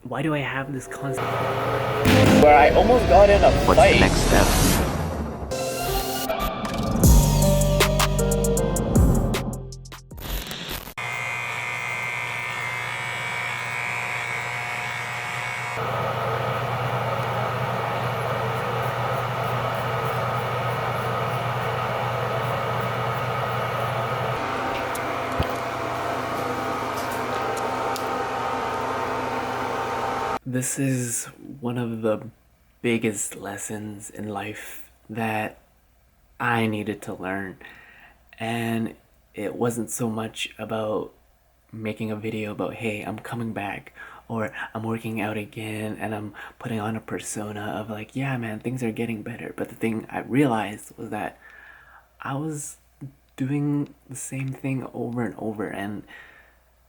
Why do I have this constant? Where I almost got in a What's fight. the next step? This is one of the biggest lessons in life that I needed to learn. And it wasn't so much about making a video about, hey, I'm coming back, or I'm working out again and I'm putting on a persona of like, yeah, man, things are getting better. But the thing I realized was that I was doing the same thing over and over, and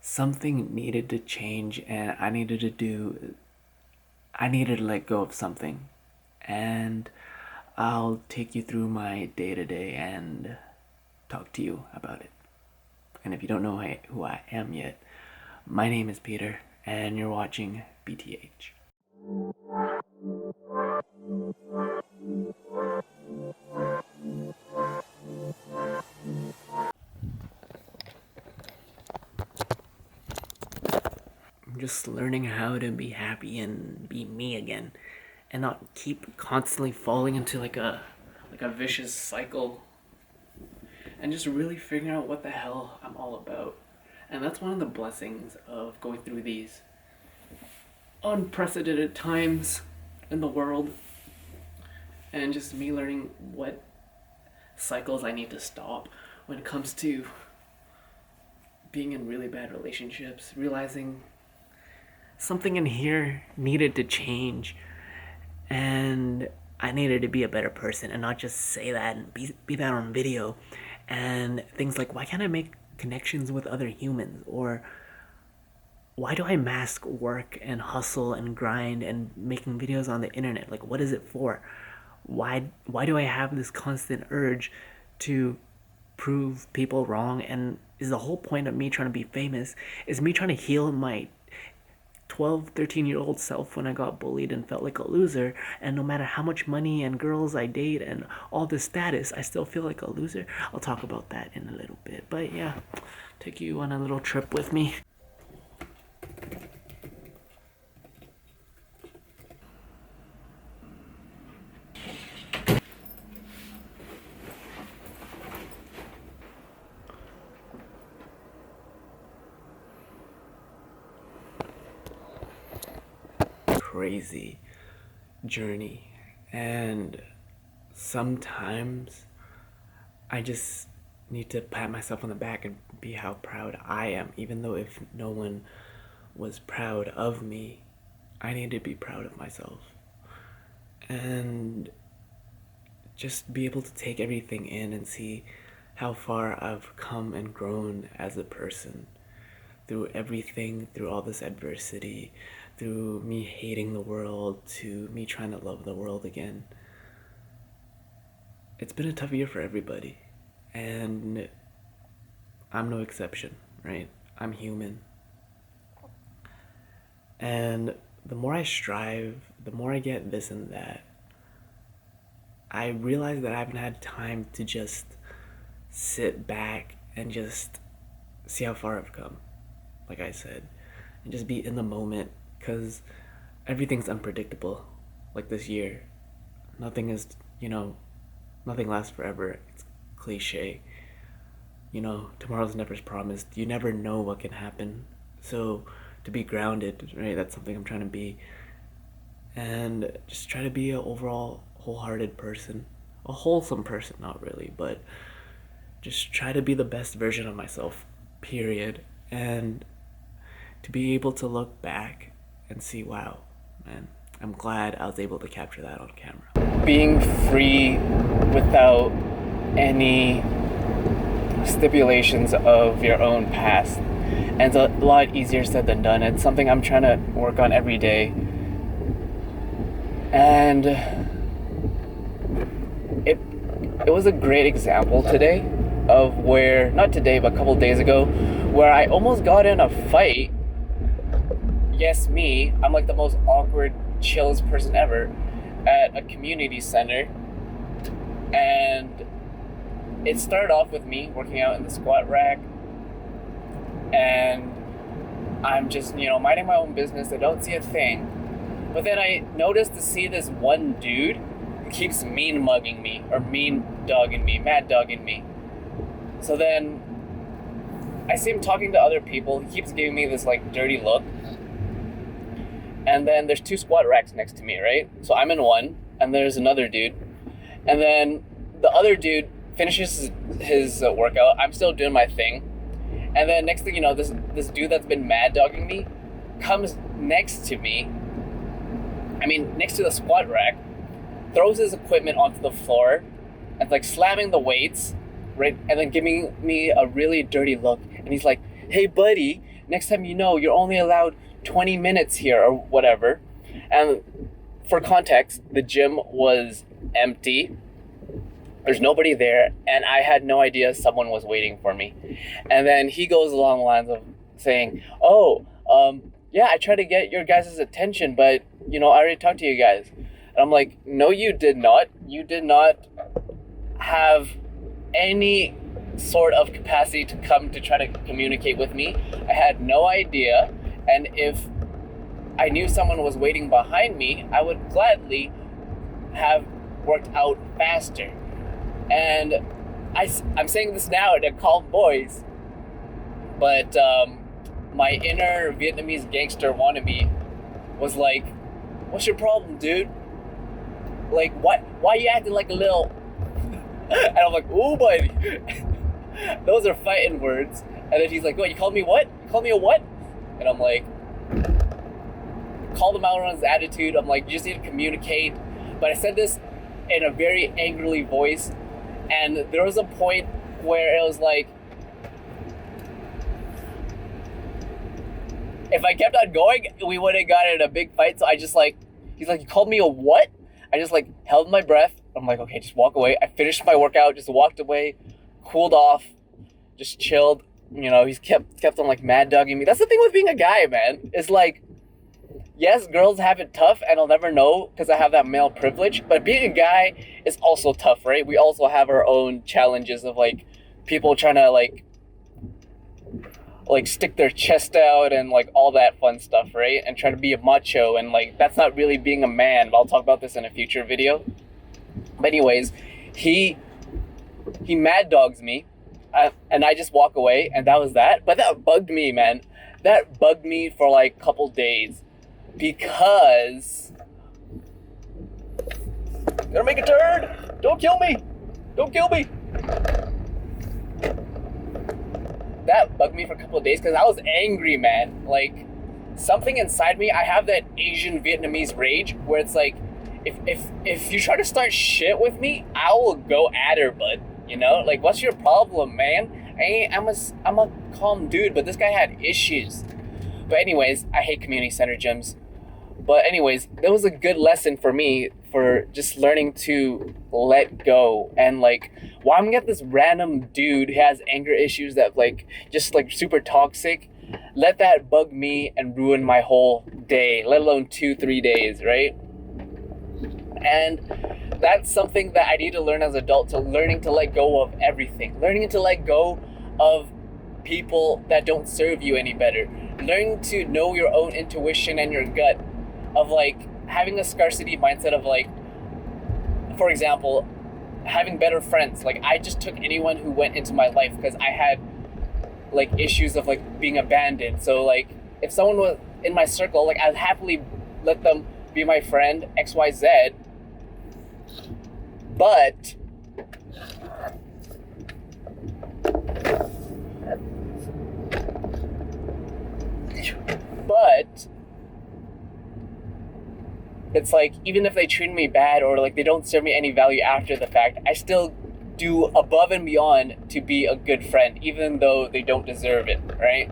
something needed to change, and I needed to let go of something. And I'll take you through my day to day and talk to you about it. And if you don't know who I am yet, my name is Peter, and you're watching BTH. I'm just learning how to be happy and be me again, and not keep constantly falling into like a vicious cycle, and just really figuring out what the hell I'm all about. And that's one of the blessings of going through these unprecedented times in the world, and just me learning what cycles I need to stop when it comes to being in really bad relationships, realizing something in here needed to change, and I needed to be a better person and not just say that and be that on video. And things like, why can't I make connections with other humans? Or why do I mask work and hustle and grind and making videos on the internet? Like, what is it for? Why do I have this constant urge to prove people wrong? And is the whole point of me trying to be famous is me trying to heal my 12, 13-year-old self when I got bullied and felt like a loser, and no matter how much money and girls I date and all this status, I still feel like a loser. I'll talk about that in a little bit. But yeah, take you on a little trip with me. Crazy journey, and sometimes I just need to pat myself on the back and be how proud I am, even though if no one was proud of me, I need to be proud of myself, and just be able to take everything in and see how far I've come and grown as a person through everything, through all this adversity, through me hating the world to me trying to love the world again. It's been a tough year for everybody, and I'm no exception, right? I'm human. And the more I strive, the more I get this and that, I realize that I haven't had time to just sit back and just see how far I've come, like I said, and just be in the moment, because everything's unpredictable. Like this year, nothing is, nothing lasts forever. It's cliche. Tomorrow's never promised. You never know what can happen. So to be grounded, right, that's something I'm trying to be. And just try to be an overall wholehearted person. A wholesome person, not really, but just try to be the best version of myself, period. And to be able to look back and see, wow, man, I'm glad I was able to capture that on camera. Being free without any stipulations of your own past. And it's a lot easier said than done. It's something I'm trying to work on every day. And it was a great example today of where, not today, but a couple days ago, where I almost got in a fight yes, me, I'm like the most awkward, chillest person ever at a community center. And it started off with me working out in the squat rack, and I'm just, minding my own business. I don't see a thing. But then I noticed to see this one dude who keeps mean mugging me, or mean dogging me, mad dogging me. So then I see him talking to other people. He keeps giving me this like dirty look. And then there's 2 squat racks next to me, right? So I'm in one, and there's another dude. And then the other dude finishes his workout. I'm still doing my thing. And then next thing you know, this dude that's been mad dogging me comes next to me. Next to the squat rack, throws his equipment onto the floor, and like slamming the weights, right? And then giving me a really dirty look. And he's like, "Hey, buddy, next time you're only allowed 20 minutes here," or whatever. And for context, the gym was empty. There's nobody there, and I had no idea someone was waiting for me. And then he goes along the lines of saying, yeah, I tried to get your guys' attention, but, I already talked to you guys. And I'm like, no, you did not. You did not have any sort of capacity to come to try to communicate with me. I had no idea, and if I knew someone was waiting behind me, I would gladly have worked out faster. And I'm saying this now in a calm voice, but my inner Vietnamese gangster wannabe was like, "What's your problem, dude? Like, why are you acting like a little..." And I'm like, "Ooh, buddy." Those are fighting words. And then he's like, "What, you called me what? You called me a what?" And I'm like, called him out on his attitude. I'm like, "You just need to communicate." But I said this in a very angrily voice. And there was a point where it was like, if I kept on going, we would have gotten in a big fight. So I just like, he's like, "You called me a what?" I just like held my breath. I'm like, okay, just walk away. I finished my workout, just walked away, cooled off, just chilled. He's kept on like mad dogging me. That's the thing with being a guy, man. It's like, yes, girls have it tough, and I'll never know because I have that male privilege. But being a guy is also tough, right? We also have our own challenges of like people trying to like stick their chest out and like all that fun stuff, right? And try to be a macho, and like that's not really being a man. But I'll talk about this in a future video. But anyways, he mad dogs me, and I just walk away, and that was that. But that bugged me, man. That bugged me for like a couple days. Because gonna make a turn. Don't kill me. That bugged me for a couple of days because I was angry, man. Like, something inside me, I have that Asian Vietnamese rage where it's like, if you try to start shit with me, I will go at her, bud. Like, what's your problem, man? I'm a calm dude, but this guy had issues. But anyways, I hate community center gyms. But anyways, that was a good lesson for me for just learning to let go. And like, why I'm gonna get this random dude who has anger issues that like just like super toxic, let that bug me and ruin my whole day, let alone 2-3 days, right? And that's something that I need to learn as an adult, to learning to let go of everything, learning to let go of people that don't serve you any better, learning to know your own intuition and your gut, of like having a scarcity mindset of like, for example, having better friends. Like, I just took anyone who went into my life because I had like issues of like being abandoned. So like, if someone was in my circle, like I'd happily let them be my friend, XYZ. But it's like, even if they treat me bad or like they don't serve me any value after the fact, I still do above and beyond to be a good friend, even though they don't deserve it, right?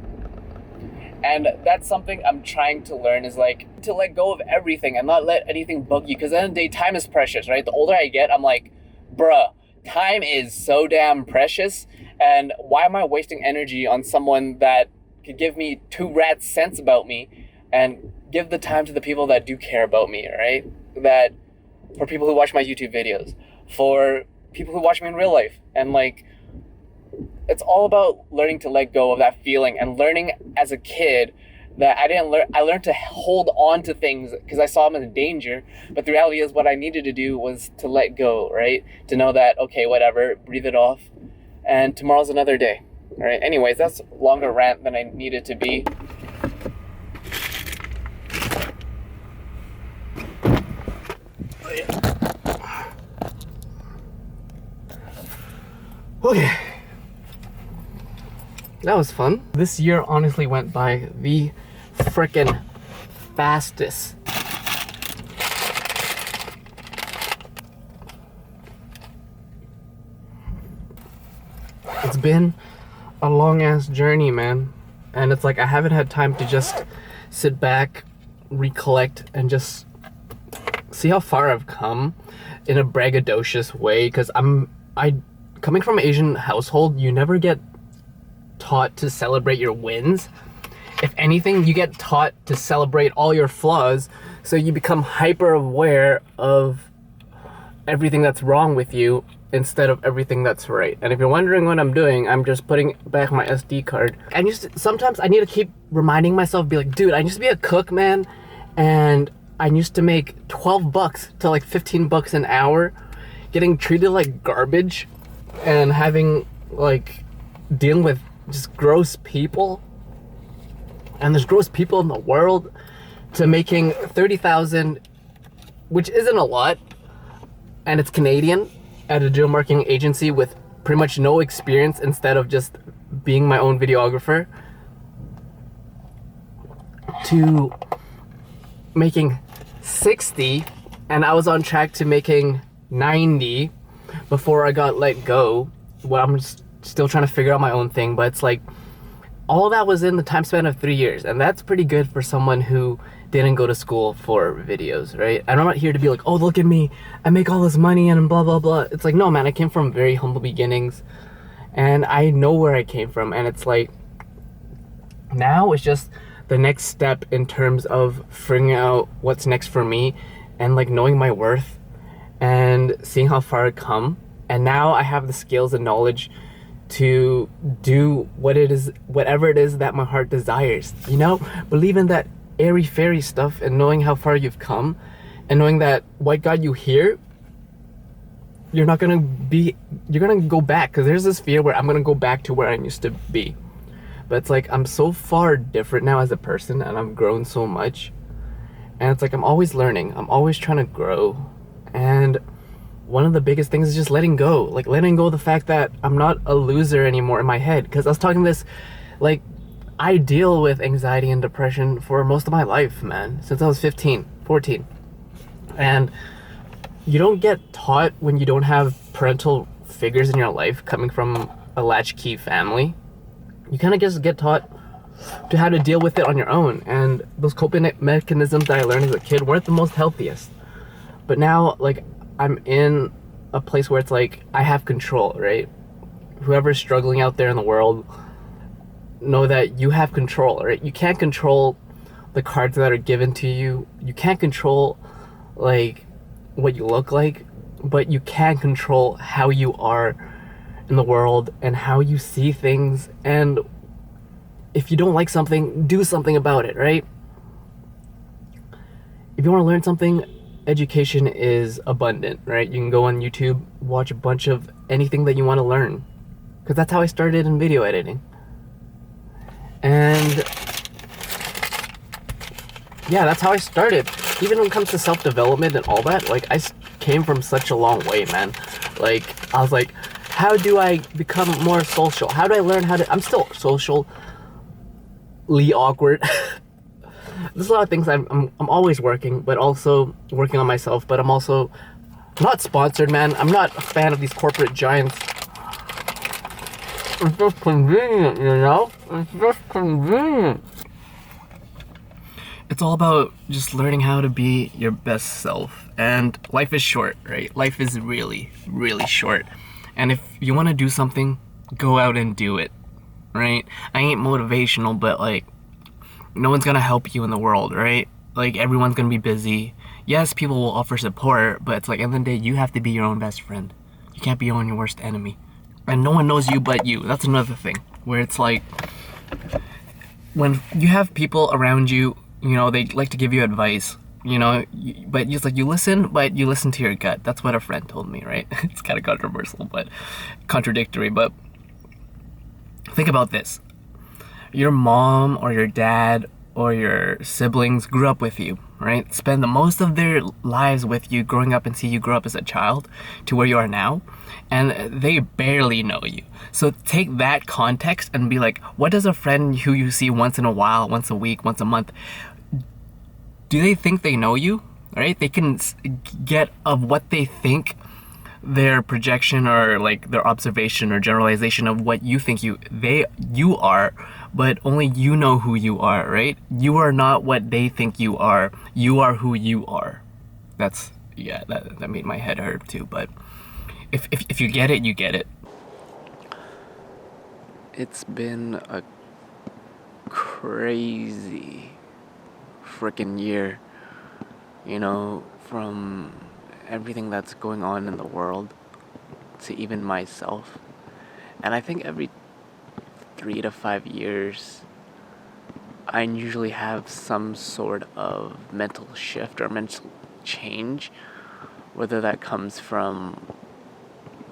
And that's something I'm trying to learn, is like to let go of everything and not let anything bug you. Because at the end of the day, time is precious, right? The older I get, I'm like, bruh, time is so damn precious. And why am I wasting energy on someone that could give me 2 rats cents about me and give the time to the people that do care about me, right? That for people who watch my YouTube videos, for people who watch me in real life. And like, it's all about learning to let go of that feeling, and learning as a kid that I learned to hold on to things because I saw them as a danger. But the reality is what I needed to do was to let go, right? To know that, okay, whatever, breathe it off, and tomorrow's another day, all right? Anyways, that's a longer rant than I needed to be. Okay. That was fun. This year honestly went by the frickin' fastest. It's been a long ass journey, man. And it's like I haven't had time to just sit back, recollect, and just see how far I've come in a braggadocious way. Because coming from an Asian household, you never get taught to celebrate your wins. If anything, you get taught to celebrate all your flaws, so you become hyper aware of everything that's wrong with you instead of everything that's right. And if you're wondering what I'm doing, I'm just putting back my SD card. And sometimes I need to keep reminding myself, be like, dude, I used to be a cook, man, and I used to make $12 to like $15 an hour, getting treated like garbage and having like dealing with just gross people. And there's gross people in the world, to making 30,000, which isn't a lot, and it's Canadian, at a digital marketing agency with pretty much no experience, instead of just being my own videographer, to making 60, and I was on track to making 90 before I got let go. Well, I'm just still trying to figure out my own thing, but it's like, all that was in the time span of 3 years, and that's pretty good for someone who didn't go to school for videos, right? And I'm not here to be like, oh, look at me, I make all this money and blah, blah, blah. It's like, no, man, I came from very humble beginnings, and I know where I came from, and it's like, now it's just the next step in terms of figuring out what's next for me, and like knowing my worth, and seeing how far I've come. And now I have the skills and knowledge to do whatever it is that my heart desires, you know? Believe in that airy fairy stuff, and knowing how far you've come, and knowing that what got you here, you're gonna go back, because there's this fear where I'm gonna go back to where I used to be. But it's like, I'm so far different now as a person, and I've grown so much, and it's like, I'm always learning, I'm always trying to grow. And one of the biggest things is just letting go of the fact that I'm not a loser anymore in my head. Because I was talking this, like, I deal with anxiety and depression for most of my life, man, since I was 14. And you don't get taught, when you don't have parental figures in your life coming from a latchkey family, you kind of just get taught to how to deal with it on your own. And those coping mechanisms that I learned as a kid weren't the most healthiest. But now, like, I'm in a place where it's like, I have control, right? Whoever's struggling out there in the world, know that you have control, right? You can't control the cards that are given to you. You can't control, like, what you look like, but you can control how you are in the world and how you see things. And if you don't like something, do something about it, right? If you want to learn something, education is abundant, right? You can go on YouTube, watch a bunch of anything that you want to learn, because that's how I started in video editing. And yeah, that's how I started. Even when it comes to self-development and all that, like, I came from such a long way, man. Like, I was like, how do I become more social? How do I learn I'm still socially awkward. There's a lot of things I'm always working, but also working on myself. But I'm also not sponsored, man. I'm not a fan of these corporate giants. It's just convenient, you know? It's just convenient. It's all about just learning how to be your best self. And life is short, right? Life is really, really short. And if you want to do something, go out and do it, right? I ain't motivational, but like, no one's gonna help you in the world, right? Like everyone's gonna be busy. Yes, people will offer support, but it's like at the end of the day, you have to be your own best friend. You can't be your own worst enemy. And no one knows you but you. That's another thing. Where it's like when you have people around you, you know, they like to give you advice, you know, but it's like you listen, but you listen to your gut. That's what a friend told me, right? It's kind of controversial, but contradictory. But think about this: your mom or your dad or your siblings grew up with you, right? Spend the most of their lives with you, growing up and see you grow up as a child to where you are now, and they barely know you. So take that context and be like, what does a friend who you see once in a while, once a week, once a month, do they think they know you? Right? They can get of what they think their projection or like their observation or generalization of what you think you are, but only you know who you are, right? You are not what they think you are. You are who you are. That's yeah, that made my head hurt too, but if you get it, you get it. It's been a crazy freaking year, you know, from everything that's going on in the world to even myself. And I think every 3 to 5 years, I usually have some sort of mental shift or mental change, whether that comes from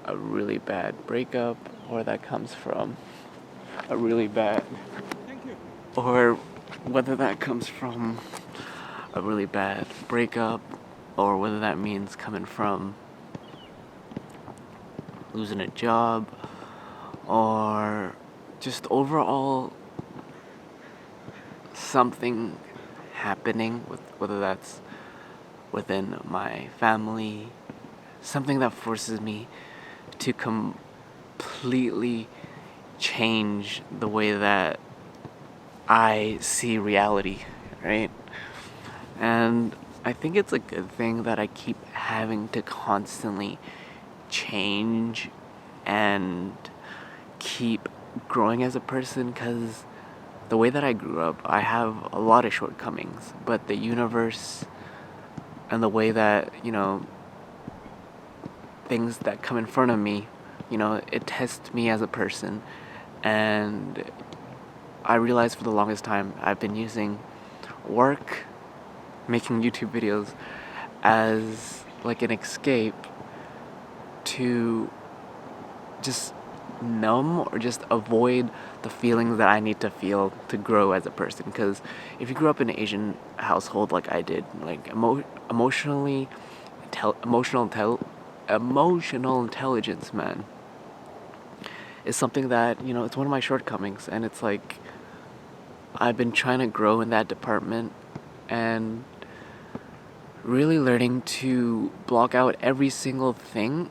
a really bad breakup or that comes from a really bad, or whether that comes from a really bad breakup, or whether that means coming from losing a job, or just overall something happening with whether that's within my family, something that forces me to completely change the way that I see reality, right? And I think it's a good thing that I keep having to constantly change and keep growing as a person, because the way that I grew up, I have a lot of shortcomings, but the universe and the way that, you know, things that come in front of me, you know, it tests me as a person. And I realized for the longest time I've been using work, making YouTube videos, as like an escape to just numb or just avoid the feelings that I need to feel to grow as a person. Because if you grew up in an Asian household like I did, like emotional intelligence, man, is something that, you know, it's one of my shortcomings. And it's like I've been trying to grow in that department and really learning to block out every single thing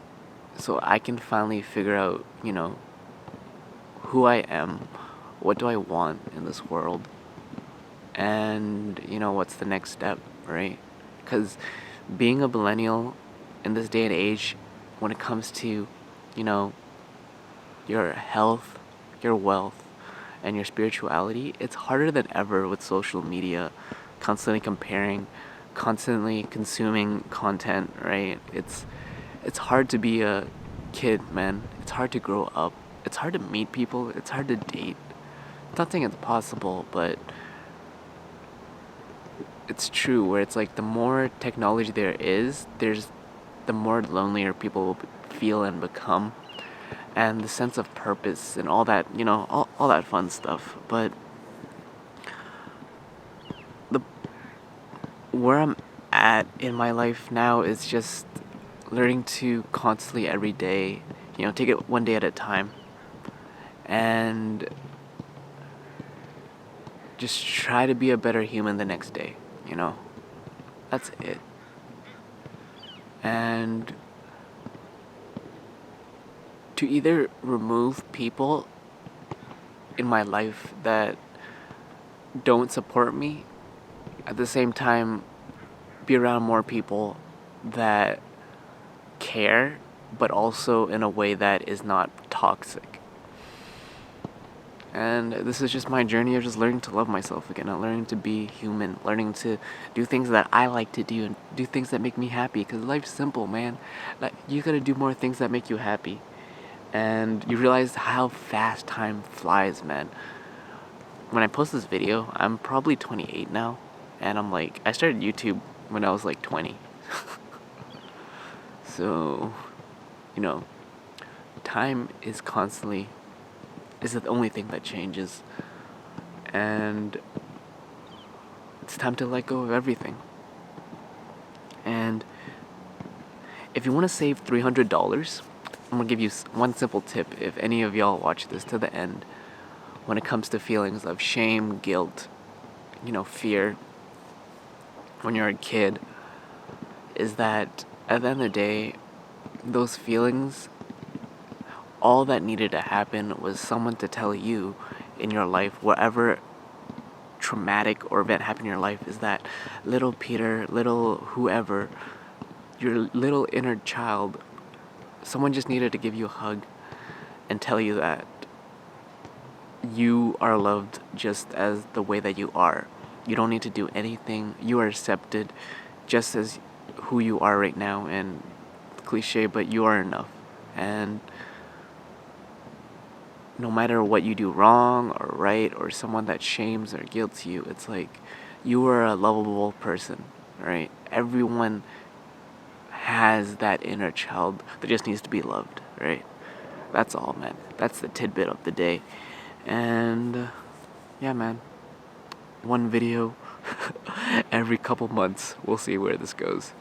so I can finally figure out, you know, who I am, what do I want in this world, and, you know, what's the next step, right? Because being a millennial in this day and age, when it comes to, you know, your health, your wealth, and your spirituality, it's harder than ever with social media, constantly comparing, constantly consuming content, right? It's hard to be a kid, man. It's hard to grow up. It's hard to meet people. It's hard to date. I'm not saying it's possible, but it's true, where it's like the more technology there is, there's the more lonelier people will feel and become, and the sense of purpose and all that, you know, all that fun stuff. But the where I'm at in my life now is just learning to constantly every day, you know, take it one day at a time and just try to be a better human the next day, you know. That's it. And to either remove people in my life that don't support me, at the same time be around more people that care, but also in a way that is not toxic. And this is just my journey of just learning to love myself again, and learning to be human, learning to do things that I like to do and do things that make me happy. Because life's simple, man. Like, you gotta do more things that make you happy. And you realize how fast time flies, man. When I post this video, I'm probably 28 now. And I'm like, I started YouTube when I was like 20. So, you know, time is the only thing that changes. And it's time to let go of everything. And if you want to save $300, I'm going to give you one simple tip if any of y'all watch this to the end. When it comes to feelings of shame, guilt, fear, when you're a kid, is that at the end of the day, those feelings, all that needed to happen was someone to tell you in your life, whatever traumatic or event happened in your life, is that little Peter, little whoever, your little inner child, someone just needed to give you a hug and tell you that you are loved just as the way that you are. You don't need to do anything. You are accepted just as who you are right now. And cliche, but you are enough. And no matter what you do wrong or right, or someone that shames or guilts you, it's like you are a lovable person, right? Everyone has that inner child that just needs to be loved, right? That's all, man. That's the tidbit of the day. And yeah, man, one video every couple months. We'll see where this goes.